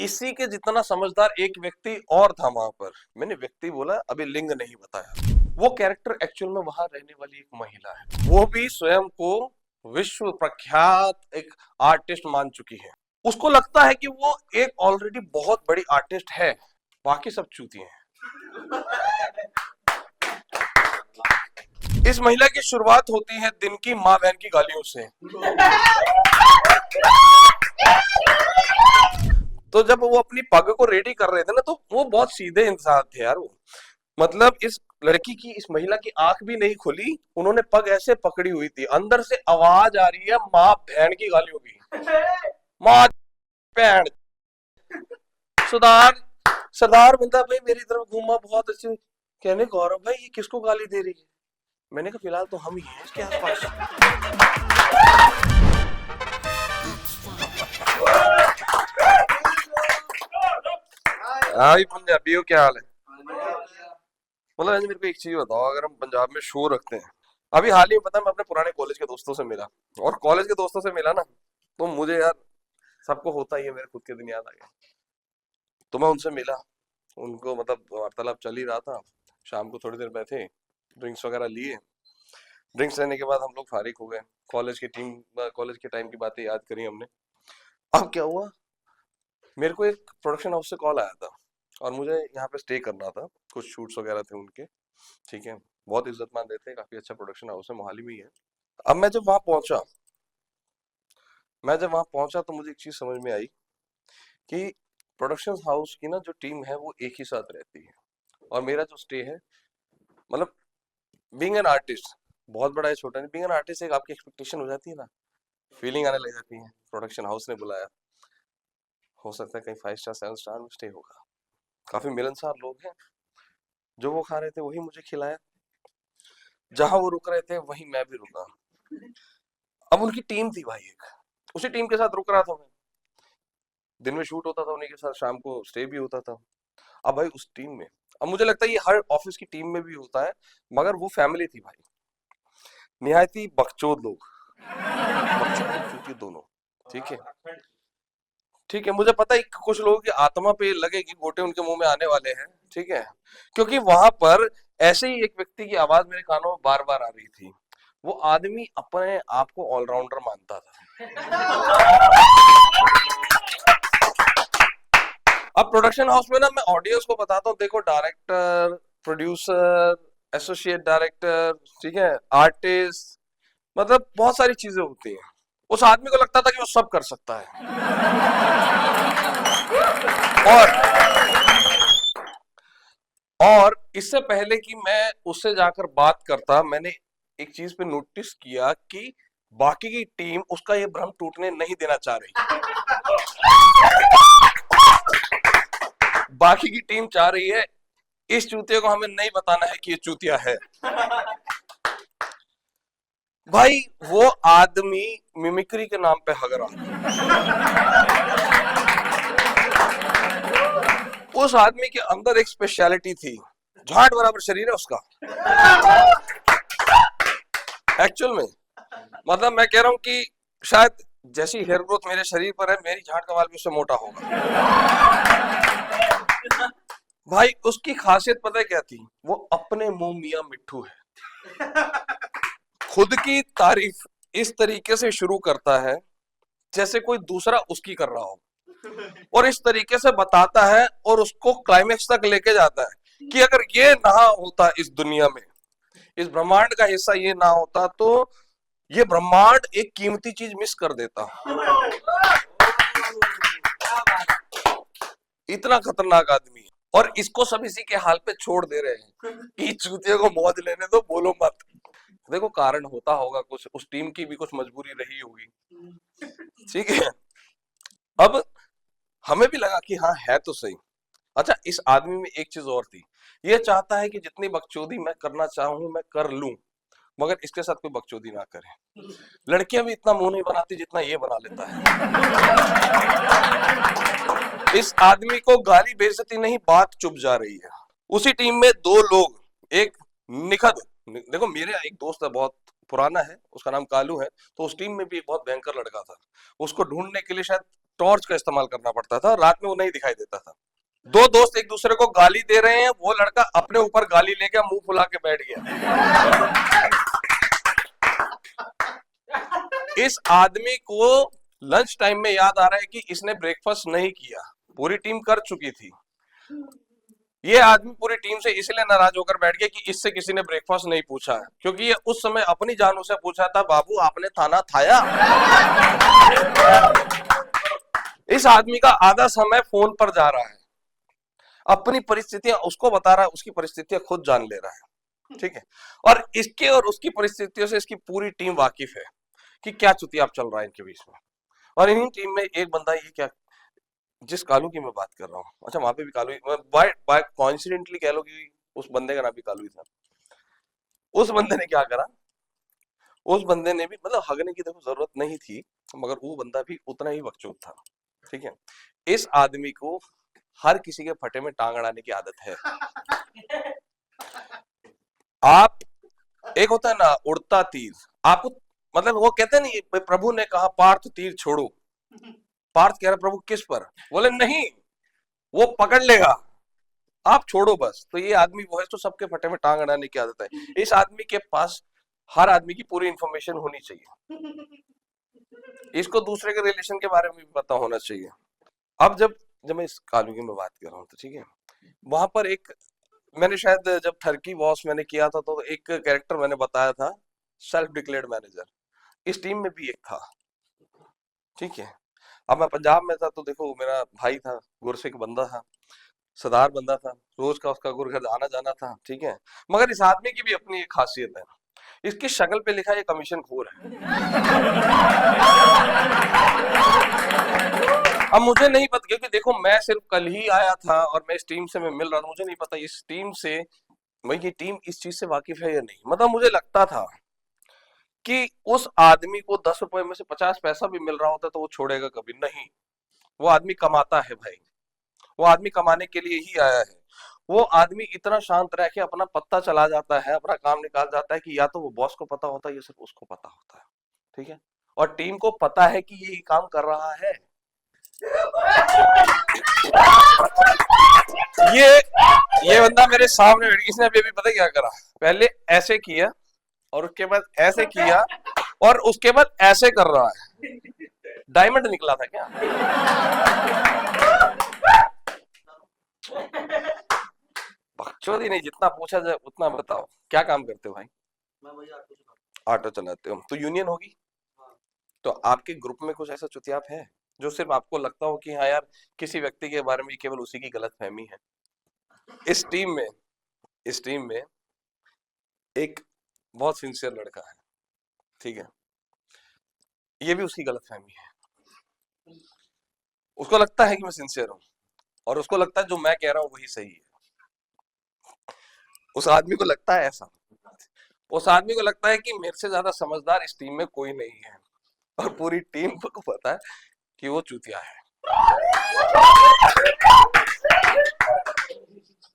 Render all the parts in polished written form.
इसी के जितना समझदार एक व्यक्ति और था वहां पर। मैंने व्यक्ति बोला, अभी लिंग नहीं बताया। वो कैरेक्टर एक्चुअल में वहां रहने वाली एक महिला है। वो भी स्वयं को विश्व प्रख्यात एक आर्टिस्ट मान चुकी है। उसको लगता है कि वो एक ऑलरेडी बहुत बड़ी आर्टिस्ट है, बाकी सब चूतिए हैं। इस महिला की शुरुआत होती है दिन की माँ बहन की गालियों से। तो जब वो अपनी पग को रेडी कर रहे थे ना, तो वो बहुत सीधे इंसान थे यार वो। मतलब इस लड़की की, इस महिला की आंख भी नहीं खुली, उन्होंने पग ऐसे पकड़ी हुई थी, अंदर से आवाज आ रही है माँ बहन की गालियों की। माँ बहन, सरदार सरदार बंदा भाई मेरी तरफ घूमा बहुत अच्छे। कहने गौरव भाई ये किसको गाली दे रही है? मैंने कहा फिलहाल तो हम ही हैं इसके आसपास। हाँ पंजाबियों क्या हाल है? मतलब मेरे को एक चीज बताओ, अगर हम पंजाब में शो रखते हैं, अभी हाल ही में पता है मैं अपने पुराने कॉलेज के दोस्तों से मिला, और कॉलेज के दोस्तों से मिला ना, तो मुझे यार सबको होता ही है, मेरे खुद के दिन याद आ गया। तो मैं उनसे मिला, उनको मतलब वार्तालाप चल ही रहा था। शाम को थोड़ी देर बैठे, ड्रिंक्स वगैरह लिए। ड्रिंक्स लेने के बाद हम लोग फारिग हो गए। कॉलेज के टाइम की बातें याद करी हमने। अब क्या हुआ, मेरे को एक प्रोडक्शन हाउस से कॉल आया था और मुझे यहाँ पे स्टे करना था, कुछ शूट्स वगैरह थे उनके। ठीक है, बहुत इज्जतमान देते हैं, काफी अच्छा प्रोडक्शन हाउस है, मोहाली में ही है। अब मैं जब वहां पहुंचा तो मुझे एक चीज समझ में आई कि प्रोडक्शन हाउस की ना जो टीम है वो एक ही साथ रहती है, और मेरा जो स्टे है, मतलब बीइंग एन आर्टिस्ट, बहुत बड़ा है छोटा नहीं, बीइंग एन आर्टिस्ट एक आपकी एक्सपेक्टेशन हो जाती है ना, फीलिंग आने लग जाती है। प्रोडक्शन हाउस ने बुलाया, हो सकता है कहीं 5 स्टार 7 स्टार में स्टे होगा, काफी मिलनसार लोग हैं। जो वो खा रहे थे वही मुझे खिलाया, जहां वो रुक रहे थे वहीं मैं भी रुका। अब उनकी टीम थी भाई एक, उसी टीम के साथ रुक रहा था मैं। दिन में शूट होता था उन्हीं के साथ, शाम को स्टे भी होता था। अब भाई उस टीम में, अब मुझे लगता है ये हर ऑफिस की टीम में भी होता है, मगर वो फैमिली थी भाई, निहायत ही बकचोद लोग, बकचोद चूती दोनों। ठीक है, ठीक है, मुझे पता है कि कुछ लोगों की आत्मा पे लगेगी, गोटे उनके मुंह में आने वाले हैं। ठीक है, क्योंकि वहां पर ऐसे ही एक व्यक्ति की आवाज मेरे कानों में बार बार आ रही थी। वो आदमी अपने आप को ऑलराउंडर मानता था। अब प्रोडक्शन हाउस में ना मैं ऑडियंस को बताता हूँ, देखो डायरेक्टर, प्रोड्यूसर, एसोसिएट डायरेक्टर, ठीक है, आर्टिस्ट, मतलब बहुत सारी चीजें होती हैं। उस आदमी को लगता था कि वो सब कर सकता है। और और इससे पहले कि मैं उससे जाकर बात करता, मैंने एक चीज पे नोटिस किया कि बाकी की टीम उसका ये भ्रम टूटने नहीं देना चाह रही। बाकी की टीम चाह रही है इस चूतिया को हमें नहीं बताना है कि ये चूतिया है। भाई वो आदमी मिमिक्री के नाम पे हग रहा। उस आदमी के अंदर एक स्पेशलिटी थी, झाट बराबर शरीर है उसका एक्चुअल में। मतलब मैं कह रहा हूं कि शायद जैसी हेयर ग्रोथ मेरे शरीर पर है, मेरी झाट का बाल भी उससे मोटा होगा। भाई उसकी खासियत पता है क्या थी? वो अपने मुंह मियां मिट्ठू है। खुद की तारीफ इस तरीके से शुरू करता है जैसे कोई दूसरा उसकी कर रहा हो, और इस तरीके से बताता है और उसको क्लाइमेक्स तक लेके जाता है कि अगर ये ना होता इस दुनिया में, इस ब्रह्मांड का हिस्सा ये ना होता, तो ये ब्रह्मांड एक कीमती चीज मिस कर देता। इतना खतरनाक आदमी है, और इसको सब इसी के हाल पे छोड़ दे रहे हैं कि चूतिए को मौज लेने दो, बोलो मत। देखो कारण होता होगा कुछ, उस टीम की भी कुछ मजबूरी रही होगी। ठीक है, अब हमें भी लगा कि हाँ है तो सही। अच्छा, इस आदमी में एक चीज और थी, ये चाहता है कि जितनी बकचोदी मैं करना चाहूं मैं कर लूं, मगर इसके साथ कोई बकचोदी ना करे। लड़कियां भी इतना मुंह नहीं बनाती जितना ये बना लेता है। इस आदमी को गाली बेइज्जती नहीं, बात चुप जा रही है। उसी टीम में दो लोग, एक निखत, देखो मेरे एक दोस्त है, बहुत पुराना है, उसका नाम कालू है, तो उस टीम में भी एक बहुत भयंकर लड़का था। उसको ढूंढने के लिए शायद टॉर्च का इस्तेमाल करना पड़ता था, रात में वो नहीं दिखाई देता था। दो दोस्त एक दूसरे को गाली दे रहे हैं, वो लड़का अपने ऊपर गाली ले गया, मुंह फुला के बैठ गया। इस आदमी को लंच टाइम में याद आ रहा है कि इसने ब्रेकफास्ट नहीं किया, पूरी टीम कर चुकी थी। ये आदमी पूरी टीम से इसलिए नाराज होकर बैठ गया कि इससे किसी ने ब्रेकफास्ट नहीं पूछा, क्योंकि ये उस समय अपनी जानों से पूछा था, बाबू आपने खाना खाया? इस आदमी का आधा समय फोन पर जा रहा है, अपनी परिस्थितियां उसको बता रहा है, उसकी परिस्थितियां खुद जान ले रहा है, ठीक है। और इसके और उसकी परिस्थितियों से इसकी पूरी टीम वाकिफ है कि क्या चुतियाब चल रहा है इनके बीच में। और इन्हीं टीम में एक बंदा, ये क्या, जिस कालू की मैं बात कर रहा हूँ, अच्छा वहां पे भी कालू, बाय कोइंसिडेंटली कह लो कि उस बंदे का नाम भी कालू ही था। उस बंदे ने क्या करा, उस बंदे ने भी, मतलब हगने की देखो जरूरत नहीं थी, मगर वो बंदा भी उतना ही बकचोद था, ठीक है। इस आदमी को हर किसी के फटे में टांग अड़ाने की आदत है। आप, एक होता है ना उड़ता तीर, आपको, मतलब वो कहते हैं नहीं, प्रभु ने कहा पार्थ तीर छोड़ो, पार्थ कह रहा प्रभु किस पर, बोले नहीं वो पकड़ लेगा, आप छोड़ो बस। तो ये आदमी वो है तो सबके फटे में टांग अड़ाने की आदत है। इस आदमी के पास हर आदमी की पूरी इंफॉर्मेशन होनी चाहिए, इसको दूसरे के रिलेशन के बारे में भी पता होना चाहिए। अब जब जब मैं इस कालू की मैं बात कर रहा हूँ, तो ठीक है, वहां पर एक, मैंने शायद जब ठरकी बॉस मैंने किया था तो एक कैरेक्टर मैंने बताया था, सेल्फ डिक्लेयर्ड मैनेजर। इस टीम में भी एक था, ठीक है। अब मैं पंजाब में था तो देखो मेरा भाई था, गुरसिख बंदा था, सरदार बंदा था, रोज का उसका गुरघर आना जाना था, ठीक है। मगर इस आदमी की भी अपनी एक खासियत है, इसकी शक्ल पे लिखा है कमीशन खोर है। अब मुझे नहीं पता, क्योंकि देखो मैं सिर्फ कल ही आया था और मैं इस टीम से मैं मिल रहा था, मुझे नहीं पता इस टीम से, भाई ये टीम इस चीज से वाकिफ है या नहीं। मतलब मुझे लगता था कि उस आदमी को 10 रुपए में से 50 पैसा भी मिल रहा होता तो वो छोड़ेगा कभी नहीं। वो आदमी कमाता है भाई, वो आदमी कमाने के लिए ही आया है। वो आदमी इतना शांत रह के अपना पत्ता चला जाता है, अपना काम निकाल जाता है कि या तो वो बॉस को पता होता है या सिर्फ उसको पता होता है, ठीक है। और टीम को पता है कि ये काम कर रहा है। ये ये बंदा मेरे सामने, इसने अभी पता क्या करा, पहले ऐसे किया और उसके बाद ऐसे किया और उसके बाद ऐसे कर रहा है। डायमंड निकला था क्या? बकचोदी नहीं, जितना पूछा जाए उतना बताओ। क्या काम करते हो भाई? मैं भाई ऑटो चलाते हो तो यूनियन होगी। तो आपके ग्रुप में कुछ ऐसा चुतियाप है जो सिर्फ आपको लगता हो कि हाँ यार किसी व्यक्ति के बारे में केवल उसी की गलत फहमी है? इस टीम में, इस टीम में एक बहुत सिंसियर लड़का है, ठीक है, ये भी उसकी गलत फहमी है। उसको लगता है कि मैं सिंसियर हूं और उसको लगता है जो मैं कह रहा हूं वही सही है। उस आदमी को लगता है ऐसा, उस आदमी को लगता है कि मेरे से ज्यादा समझदार इस टीम में कोई नहीं है, और पूरी टीम को पता है कि वो चूतिया है।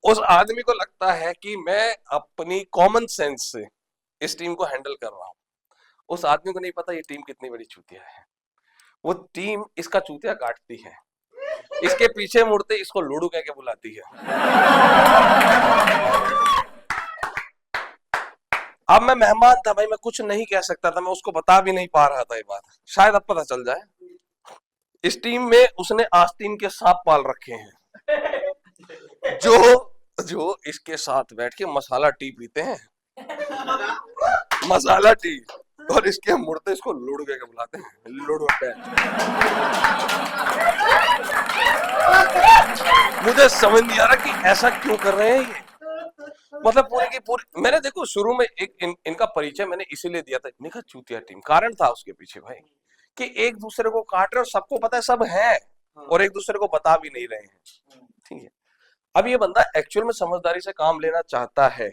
उस आदमी को लगता है कि मैं अपनी कॉमन सेंस से इस टीम को हैंडल कर रहा हूं। उस आदमी को नहीं पता ये टीम कितनी बड़ी चूतिया है। वो टीम इसका चूतिया काटती है, इसके पीछे मुड़ते इसको लूडू कह के बुलाती है। अब मैं मेहमान था भाई, मैं कुछ नहीं कह सकता था, मैं उसको बता भी नहीं पा रहा था ये बात, शायद अब पता चल जाए। इस टीम में उसने आस्तीन के सांप पाल रखे हैं, जो इसके साथ बैठ के मसाला टी पीते हैं, मसाला टी, और इसके मुड़ते इसको लूडो कह के बुलाते हैं, लूडो पैच। मुझे समझ नहीं आ रहा कि ऐसा क्यों कर रहे हैं ये। मतलब पूरी की पूरी, मैंने देखो शुरू में इनका परिचय मैंने इसीलिए दिया था, निखा चूतिया टीम, कारण था उसके पीछे भाई कि एक दूसरे को काट रहे और सबको पता है सब है और एक दूसरे को बता भी नहीं रहे हैं, ठीक है। अब ये बंदा एक्चुअल में समझदारी से काम लेना चाहता है,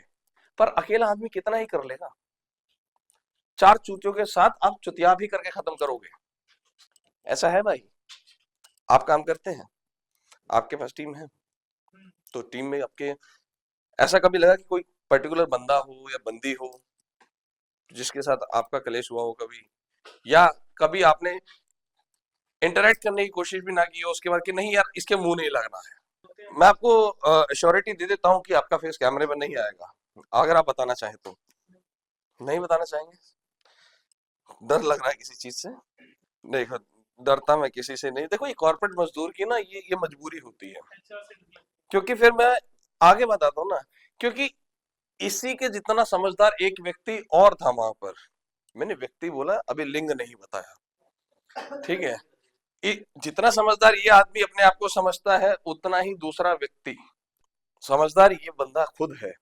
पर अकेला आदमी कितना ही कर लेगा। 4 चूतियों के साथ आप चुतिया भी करके खत्म करोगे, ऐसा है भाई। आप काम करते हैं, आपके पास टीम है, तो टीम में आपके ऐसा कभी लगा कि कोई पर्टिकुलर बंदा हो या बंदी हो जिसके साथ आपका कलेश हुआ हो कभी, या कभी आपने इंटरेक्ट करने की कोशिश भी ना की हो, उसके बाद कि नहीं यार इसके मुंह नहीं लगना है। मैं आपको अश्योरिटी दे देता हूँ कि आपका फेस कैमरे में नहीं आएगा, अगर आप बताना चाहें तो। नहीं बताना चाहेंगे? डर लग रहा है किसी चीज से? देखो, डरता मैं किसी से नहीं। देखो, ये कॉर्पोरेट मजदूर की ना ये मजबूरी होती है, क्योंकि फिर मैं आगे बताता हूँ ना, क्योंकि इसी के जितना समझदार एक व्यक्ति और था वहां पर। मैंने व्यक्ति बोला, अभी लिंग नहीं बताया, ठीक है। जितना समझदार ये आदमी अपने आप को समझता है, उतना ही दूसरा व्यक्ति समझदार ये बंदा खुद है।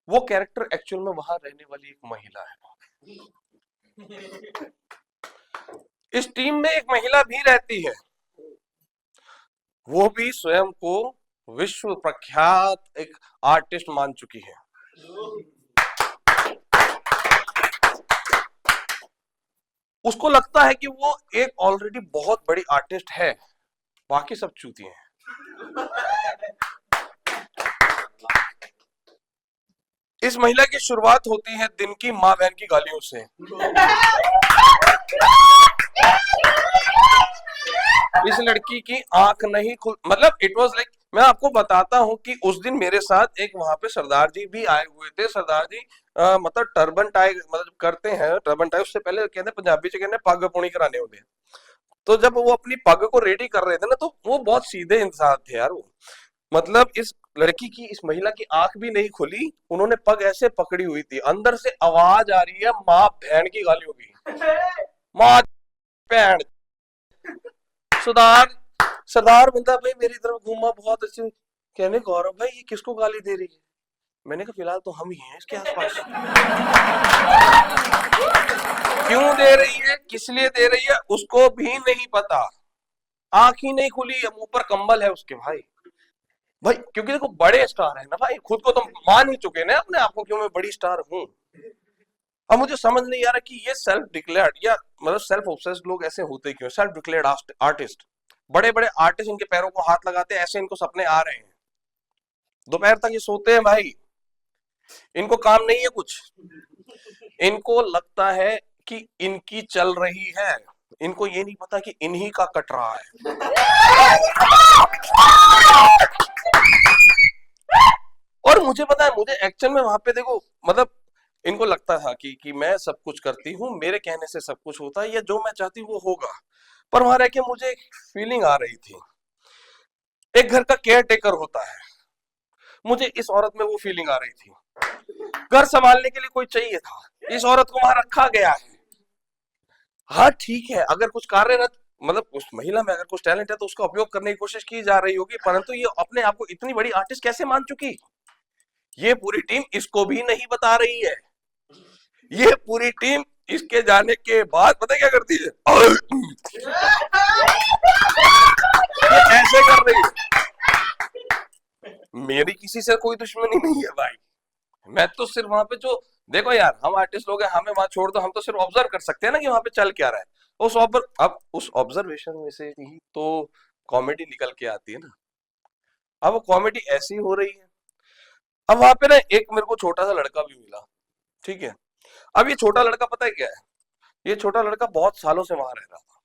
वो कैरेक्टर एक्चुअल में वहां रहने वाली एक महिला है। इस टीम में एक महिला भी रहती है, वो भी स्वयं को विश्व प्रख्यात एक आर्टिस्ट मान चुकी है। उसको लगता है कि वो एक ऑलरेडी बहुत बड़ी आर्टिस्ट है, बाकी सब चूती हैं। इस महिला की शुरुआत होती है दिन की माँ बहन की गालियों से। इस लड़की की आंख नहीं खुल, मतलब इट वाज लाइक, मैं आपको बताता हूँ कि उस दिन मेरे साथ एक वहां पे सरदार जी भी आए हुए थे। सरदार जी मतलब टर्बन टाई मतलब करते हैं, टर्बन टाई उससे पहले कहते हैं पंजाबी से कहते हैं पग पुणी कराने होते हैं। तो जब वो अपनी पग को रेडी कर रहे थे ना, तो वो बहुत सीधे इंसान थे यार वो। मतलब इस लड़की की, इस महिला की आंख भी नहीं खुली, उन्होंने पग ऐसे पकड़ी हुई थी, अंदर से आवाज आ रही है माँ बहन की गालियों की। माँ बहन। सरदार सरदार बंदा भाई मेरी तरफ घूमा बहुत अच्छे, कहने गौरव भाई ये किसको गाली दे रही है? मैंने कहा फिलहाल तो हम ही हैं इसके आसपास। क्यों दे रही है, किस लिए दे रही है, उसको भी नहीं पता। आंख ही नहीं खुली, मुंह पर कंबल है उसके भाई। भाई क्योंकि देखो बड़े स्टार है ना भाई, खुद को तो मान ही चुके ना अपने आप को, क्यों मैं बड़ी स्टार हूँ। अब मुझे समझ नहीं आ रहा कि ये सेल्फ डिक्लेयर्ड या मतलब सेल्फ ऑब्सेस्ड लोग ऐसे होते क्यों। सेल्फ डिक्लेयर्ड आर्टिस्ट, बड़े बड़े आर्टिस्ट इनके पैरों को हाथ लगाते हैं, ऐसे इनको सपने आ रहे हैं, दोपहर तक ये सोते हैं भाई, इनको काम नहीं है कुछ। इनको लगता है कि इनकी चल रही है, इनको ये नहीं पता कि इन्हीं का कट रहा है। और मुझे पता है, मुझे एक्चुअल में वहां पे देखो मतलब इनको लगता था कि मैं सब कुछ करती हूँ, मेरे कहने से सब कुछ होता है, या जो मैं चाहती हूँ वो होगा। पर वहां रह के मुझे एक फीलिंग आ रही थी, एक घर का केयर टेकर होता है, मुझे इस औरत में वो फीलिंग आ रही थी। घर संभालने के लिए कोई चाहिए था, इस औरत को वहां रखा गया है। हाँ ठीक है, अगर कुछ कार्यरत मतलब उस महिला में अगर कुछ टैलेंट है तो उसका उपयोग करने की कोशिश की जा रही होगी, परंतु ये अपने आप को इतनी बड़ी आर्टिस्ट कैसे मान चुकी, ये पूरी टीम इसको भी नहीं बता रही है। ये पूरी टीम इसके जाने के बाद पता क्या करती है, ये ऐसे कर रही है। मेरी किसी से कोई दुश्मनी नहीं है भाई, मैं तो सिर्फ वहां पे जो देखो यार, हम आर्टिस्ट लोग हैं, हमें वहां छोड़ दो, हम तो सिर्फ ऑब्जर्व कर सकते हैं ना कि वहां पे चल क्या रहा है। अब उस ऑब्जर्वेशन में से ही तो कॉमेडी निकल के आती है ना। अब वो कॉमेडी ऐसी हो रही है। अब वहां पे ना एक मेरे को छोटा सा लड़का भी मिला, ठीक है। अब ये छोटा लड़का पता है क्या है, ये छोटा लड़का बहुत सालों से वहां रह रहा था,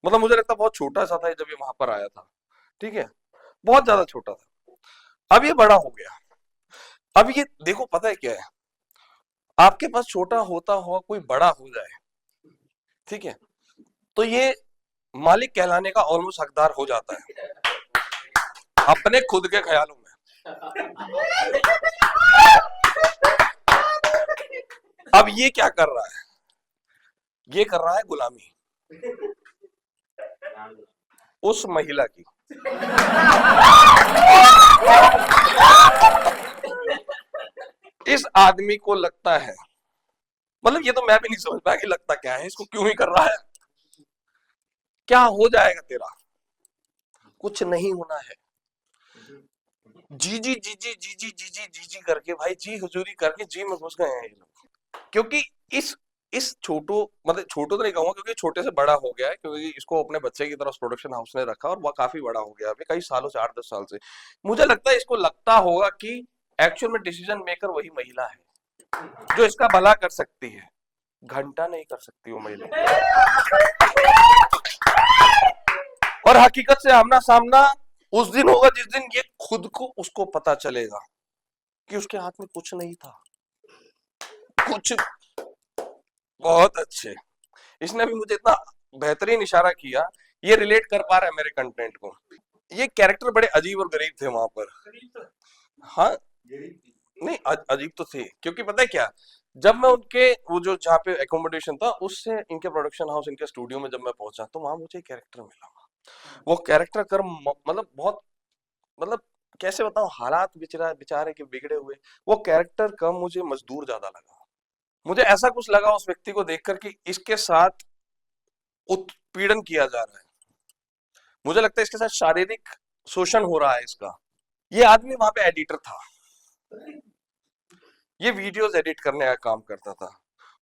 मतलब मुझे लगता है बहुत छोटा सा था जब ये वहां पर आया था, ठीक है, बहुत ज्यादा छोटा था। अब ये बड़ा हो गया। अब ये देखो पता है क्या है, आपके पास छोटा होता हुआ कोई बड़ा हो जाए, ठीक है, तो ये मालिक कहलाने का ऑलमोस्ट हकदार हो जाता है अपने खुद के ख्यालों में। अब ये क्या कर रहा है, ये कर रहा है गुलामी उस महिला की। इस आदमी को लगता है, मतलब ये तो मैं भी नहीं समझ पाया कि लगता क्या है इसको, क्यों ही कर रहा है, क्या हो जाएगा तेरा, कुछ नहीं होना है। जी जी जी जी जी जी जी जी जी जी करके भाई, जी हुजूरी करके जी में घुस गए हैं ये लोग। क्योंकि इस छोटो मतलब छोटो तो नहीं कहूंगा, क्योंकि छोटे से बड़ा हो गया है, क्योंकि इसको अपने बच्चे की तरह प्रोडक्शन हाउस ने रखा और वह काफी बड़ा हो गया अभी कई सालों से, 8-10 साल से। मुझे लगता है इसको लगता होगा कि एक्चुअल में डिसीजन मेकर वही महिला है जो इसका भला कर सकती है, घंटा नहीं कर सकती वो महिला। और हकीकत से आमना सामना उस दिन होगा जिस दिन ये खुद को उसको पता चलेगा कि उसके हाथ में कुछ नहीं था। कुछ बहुत अच्छे। इसने भी मुझे इतना बेहतरीन इशारा किया, ये रिलेट कर पा रहा है मेरे कंटेंट को। ये कैरेक्टर बड़े अजीब और गरीब थे वहां पर। हाँ नहीं अजीब तो थे, क्योंकि पता है क्या, जब मैं उनके वो जो जहाँ पे एकोमोडेशन था उससे इनके प्रोडक्शन हाउस इनके स्टूडियो में जब मैं पहुंचा तो वहां मुझे कैरेक्टर मिला। वो कैरेक्टर कर मतलब बहुत मतलब कैसे बताऊं, हालात बेचारे के बिगड़े हुए। वो कैरेक्टर कम मुझे मजदूर ज्यादा लगा। मुझे ऐसा कुछ लगा उस व्यक्ति को देखकर कि इसके साथ उत्पीड़न किया जा रहा है। मुझे लगता है इसके साथ शारीरिक शोषण हो रहा है इसका। ये आदमी वहां पे एडिटर था, ये वीडियोस एडिट करने का काम करता था।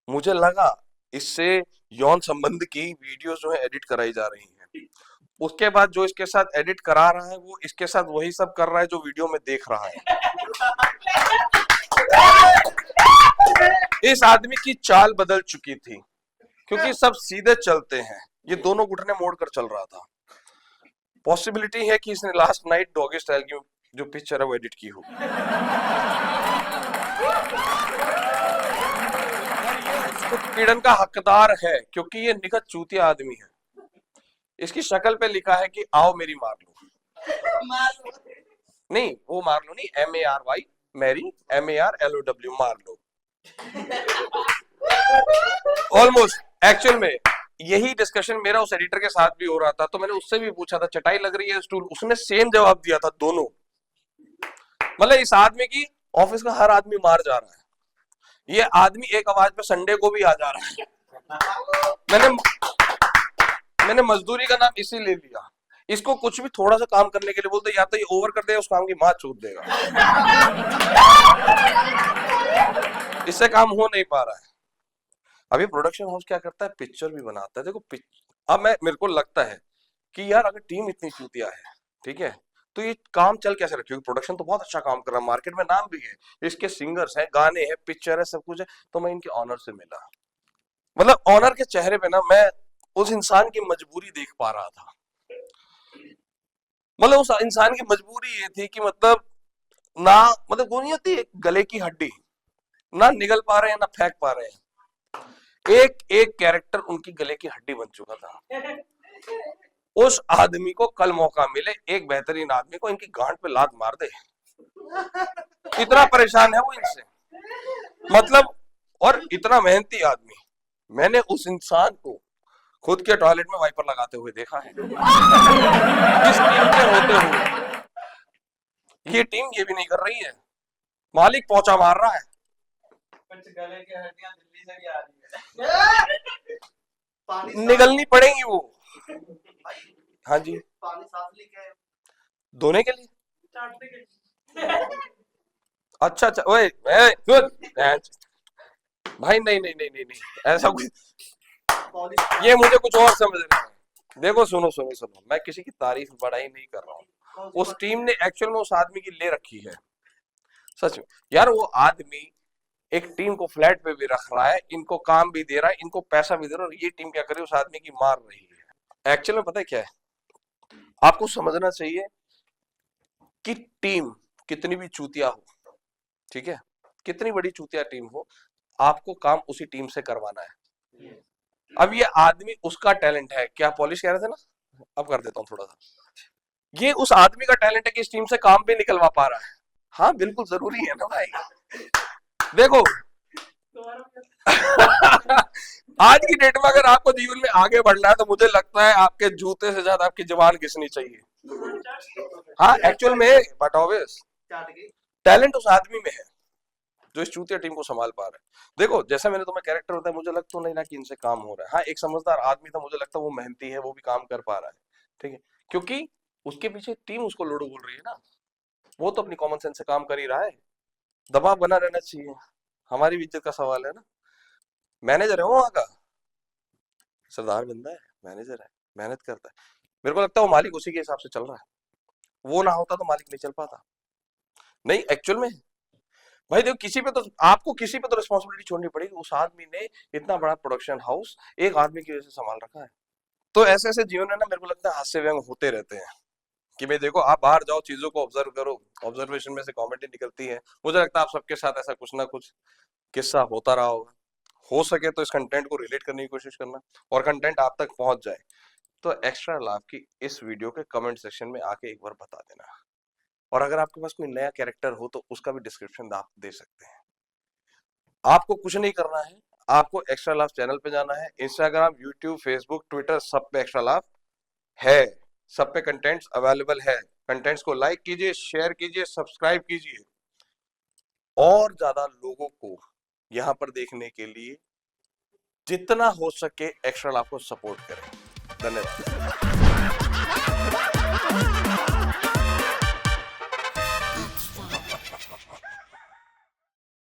मुझे लगा इससे यौन संबंध की वीडियोस जो है एडिट कराई जा रही हैं। उसके बाद जो इसके साथ एडिट करा रहा है वो इसके साथ वही सब कर रहा है जो वीडियो में देख रहा है। इस आदमी की चाल बदल चुकी थी, क्योंकि सब सीधे चलते हैं, ये दोनों घुटने मोड़कर चल रहा था। पॉसिबिलिटी है कि इसने लास्ट नाइट डॉगी स्टाइल की जो पिक्चर है वो एडिट की हो। उत्पीड़न का हकदार है क्योंकि ये निकट चूतिया आदमी है। इसकी शक्ल पे लिखा है कि आओ मेरी मार लो। नहीं वो मार लो नहीं, MARY मैरी, MARLOW मार लो। ऑलमोस्ट एक्चुअल में यही डिस्कशन मेरा उस एडिटर के साथ भी हो रहा था, तो मैंने उससे भी पूछा था चटाई लग रही है स्टूल, उसने सेम जवाब दिया था दोनों। मतलब इस आदमी की ऑफिस का हर आदमी मार जा रहा है, ये आदमी एक आवाज पे संडे को भी आ जा रहा है। मैंने मजदूरी का नाम इसी ले लिया। इसको कुछ भी थोड़ा सा काम करने के लिए बोलते या तो ये ओवर कर देगा, उस काम की मां चूत देगा। इससे काम हो नहीं पा रहा है। अभी प्रोडक्शन हाउस क्या करता है, पिक्चर भी बनाता है। देखो अब मेरे को लगता है कि यार अगर टीम इतनी चूतिया है, ठीक है, तो ये काम चल कैसे रहा, क्योंकि प्रोडक्शन तो बहुत अच्छा काम कर रहा है, मार्केट में नाम भी है, इसके सिंगर्स हैं, गाने हैं, पिक्चर है, सब कुछ है। तो मैं इनके ऑनर से मिला, मतलब ऑनर के चेहरे पे ना मैं उस इंसान की मजबूरी देख पा रहा था। मतलब उस इंसान की मजबूरी ये थी कि मतलब ना, मतलब वो नहीं होती गले की हड्डी, ना निगल पा रहे हैं ना फेंक पा रहे हैं। एक एक कैरेक्टर उनकी गले की हड्डी बन चुका था। उस आदमी को कल मौका मिले, एक बेहतरीन आदमी को इनकी गांड पे लात मार दे, इतना परेशान है वो इनसे, मतलब। और इतना मेहनती आदमी, मैंने उस इंसान को खुद के टॉयलेट में वाइपर लगाते हुए देखा है। इस टीम के होते हुए ये टीम ये भी नहीं कर रही है, मालिक पहुंचा मार रहा है। कुछ गले की हड्डियां दिल्ली से भी आ रही है, निगलनी पड़ेगी वो। हाँ जी, पानी साफ लेके आए धोने के लिए। अच्छा अच्छा, ओए भाई नहीं नहीं नहीं नहीं नहीं ऐसा कुछ, ये मुझे कुछ और समझ रहे हैं। देखो सुनो सुनो सुनो, मैं किसी की तारीफ बड़ाई नहीं कर रहा हूँ। उस टीम ने एक्चुअल में उस आदमी की ले रखी है, सच में यार। वो आदमी एक टीम को फ्लैट पे भी रख रहा है, इनको काम भी दे रहा है, इनको पैसा भी दे रहा है, और ये टीम क्या कर रही है, उस आदमी की मार रही है। एक्चुअल में पता है क्या है, आपको समझना चाहिए कि टीम कितनी भी चूतिया हो, ठीक है, कितनी बड़ी चूतिया टीम हो, आपको काम उसी टीम से करवाना है। अब ये आदमी उसका टैलेंट है, क्या पॉलिश कह रहे थे ना, अब कर देता हूं थोड़ा सा। ये उस आदमी का टैलेंट है कि इस टीम से काम भी निकलवा पा रहा है। हाँ बिल्कुल जरूरी है ना भाई, देखो। आज की डेट में अगर आपको जीवन में आगे बढ़ना है तो मुझे लगता है आपके जूते से ज्यादा आपकी जबान घिसनी चाहिए। हाँ एक्चुअल में, बट ऑब्वियस टैलेंट उस आदमी में है जो इस चूतिया टीम को संभाल पा रहा है। देखो जैसा मैंने तुम्हें कैरेक्टर बताया, मुझे लगता तो नहीं ना कि इनसे काम हो रहा है। हाँ एक समझदार आदमी था, मुझे लगता वो मेहनती है, वो भी काम कर पा रहा है, ठीक है, क्योंकि उसके पीछे टीम उसको लोडो बोल रही है ना, वो तो अपनी कॉमन सेंस से काम कर ही रहा है। दबाव बना रहना चाहिए, हमारी भी इज्जत का सवाल है ना। मैनेजर है वो वहां का, सरदार बंदा है, मैनेजर है, मेहनत करता है। मेरे को लगता है वो मालिक उसी के हिसाब से चल रहा है, वो ना होता तो मालिक नहीं चल पाता। नहीं एक्चुअल में भाई देखो, किसी पे तो आपको किसी पे तो रिस्पॉन्सिबिलिटी छोड़नी पड़ेगी। उस आदमी ने इतना बड़ा प्रोडक्शन हाउस एक आदमी की वजह से संभाल रखा है, तो ऐसे ऐसे जीवन में ना मेरे को लगता है हास्य व्यंग होते रहते हैं कि भाई देखो आप बाहर जाओ, चीजों को ऑब्जर्व करो, ऑब्जर्वेशन में से कॉमेडी निकलती है। मुझे लगता है आप सबके साथ ऐसा कुछ ना कुछ किस्सा होता रहा होगा। हो सके तो इस कंटेंट को रिलेट करने की कोशिश करना, और कंटेंट आप तक पहुंच जाए तो एक्स्ट्रा लाभ की इस वीडियो के कमेंट सेक्शन में आके एक बार बता देना। और अगर आपके पास कोई नया कैरेक्टर हो तो उसका भी डिस्क्रिप्शन आप दे सकते हैं। आपको कुछ नहीं करना है, आपको एक्स्ट्रा लाभ चैनल पे जाना है, इंस्टाग्राम, यूट्यूब, फेसबुक, ट्विटर सब पे एक्स्ट्रा लाभ है, सब पे कंटेंट्स अवेलेबल है। कंटेंट्स को लाइक कीजिए, शेयर कीजिए, सब्सक्राइब कीजिए, और ज्यादा लोगों को यहाँ पर देखने के लिए जितना हो सके एक्स्ट्रा लाभ को सपोर्ट करें। धन्यवाद।